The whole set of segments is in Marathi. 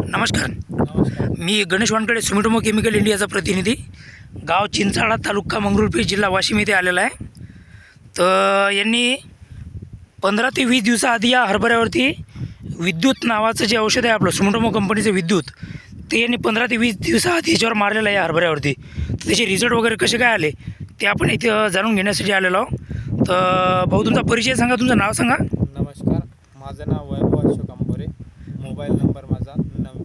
नमस्कार. नमस्कार. मी गणेश वानकडे, सुमिटोमो केमिकल इंडियाचा प्रतिनिधी. गाव चिंचाळा, तालुका मंगरुळपीर, जिल्हा वाशिम येथे आलेला आहे. तर यांनी 15 ते 20 दिवसाआधी या हरभऱ्यावरती विद्युत नावाचं जे औषध आहे आपलं सुमिटोमो कंपनीचं विद्युत, ते यांनी 15 ते 20 दिवसाआधी याच्यावर मारलेलं आहे या हरभऱ्यावरती. तर त्याचे रिझल्ट वगैरे कसे काय आले ते आपण इथं जाणून घेण्यासाठी आलेलो आहोत. तर भाऊ, तुमचा परिचय सांगा, तुमचं नाव सांगा. नमस्कार, माझं नाव वैभव अशोक अंबोरे. मोबाईल नंबर माझा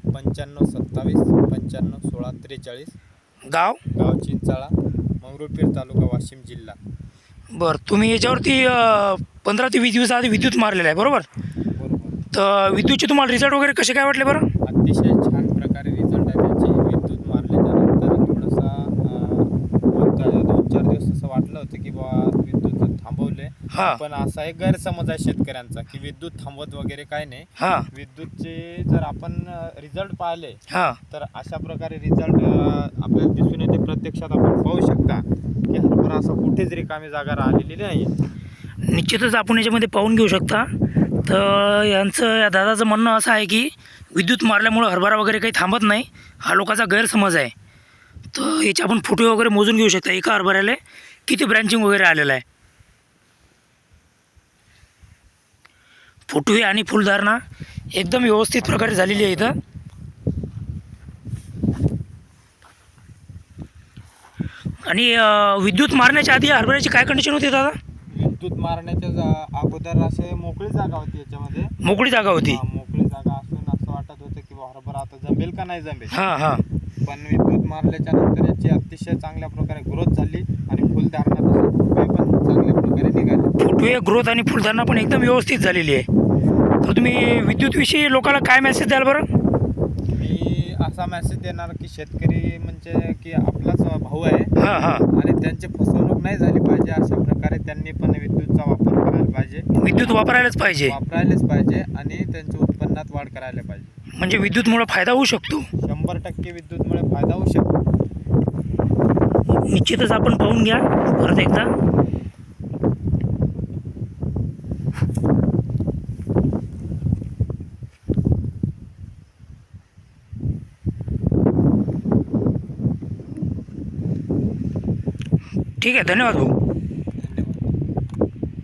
95 27 95 16 43. गाव गाव चिंचाळा, मंगरुळपीर तालुका, वाशिम जिल्हा. बरं, तुम्ही याच्यावरती 15 ते 20 दिवसाआधी विद्युत मारलेलं आहे, बरोबर? बरोबर. तर विद्युतचे तुम्हाला रिझल्ट वगैरे कसे काय वाटले बरं? अतिशय छान प्रकारे रिझल्ट आहे त्याचे. विद्युत मारल्याच्यानंतर थोडासा 2-4 दिवस असं वाटलं होतं की बाबा विद्युत थांबवले. हां पण असा एक गैरसमज आहे शेतकऱ्यांचा की विद्युत थांबवत वगैरे काय नाही. हां विद्युतचे जर आपण रिझल्ट पाहिले हां तर अशा प्रकारे रिझल्ट आपल्याला दिसून येते. प्रत्यक्षात आपण पाहू शकता की हरभरा असं कुठेच रिकामी जागा राहिलेली नाही. निश्चितच आपण याच्यामध्ये पाहून घेऊ शकता. तर यांचं, या दादाचं म्हणणं असं आहे की विद्युत मारल्यामुळं हरभरा वगैरे काही थांबत नाही, हा लोकांचा गैरसमज आहे. तर याचे आपण फुटवे वगैरे मोजून घेऊ शकता, एका हरभऱ्याला किती ब्रँचिंग वगैरे आलेलं आहे. फुटवे आणि फुलधारणा एकदम व्यवस्थित प्रकारे झालेली आहे इथं. आणि विद्युत मारण्याच्या आधी हरभऱ्याची काय कंडिशन होती दादा? विद्युत मारण्याच्या अगोदर असे मोकळी जागा होती याच्यामध्ये. मोकळी जागा होती. मोकळी जागा असून असं वाटत होतं की हरभरा आता जमेल का नाही जमेल. हां हां पण विद्युत मारल्याच्या नंतर याची अतिशय चांगल्या प्रकारे ग्रोथ झाली आणि फुलधारणा तसं फुटवे पण चांगल्या प्रकारे निघाले. फुटवे, ग्रोथ आणि फुलधारणा पण एकदम व्यवस्थित झालेली आहे. तर तुम्ही विद्युतविषयी लोकांना काय मेसेज द्याल बरं? मी असा मेसेज देणार की शेतकरी म्हणजे की आपलाच भाऊ आहे हां हां आणि त्यांची फसवणूक नाही झाली पाहिजे. अशा प्रकारे त्यांनी पण विद्युतचा वापर करायला पाहिजे. विद्युत वापरायलाच पाहिजे. पाहिजे आणि त्यांच्या उत्पन्नात वाढ करायला पाहिजे. म्हणजे विद्युतमुळे फायदा होऊ शकतो. 100% विद्युतमुळे फायदा होऊ शकतो. निश्चितच आपण पाहून घ्या परत एकदा. ठीक आहे, धन्यवाद भाऊ.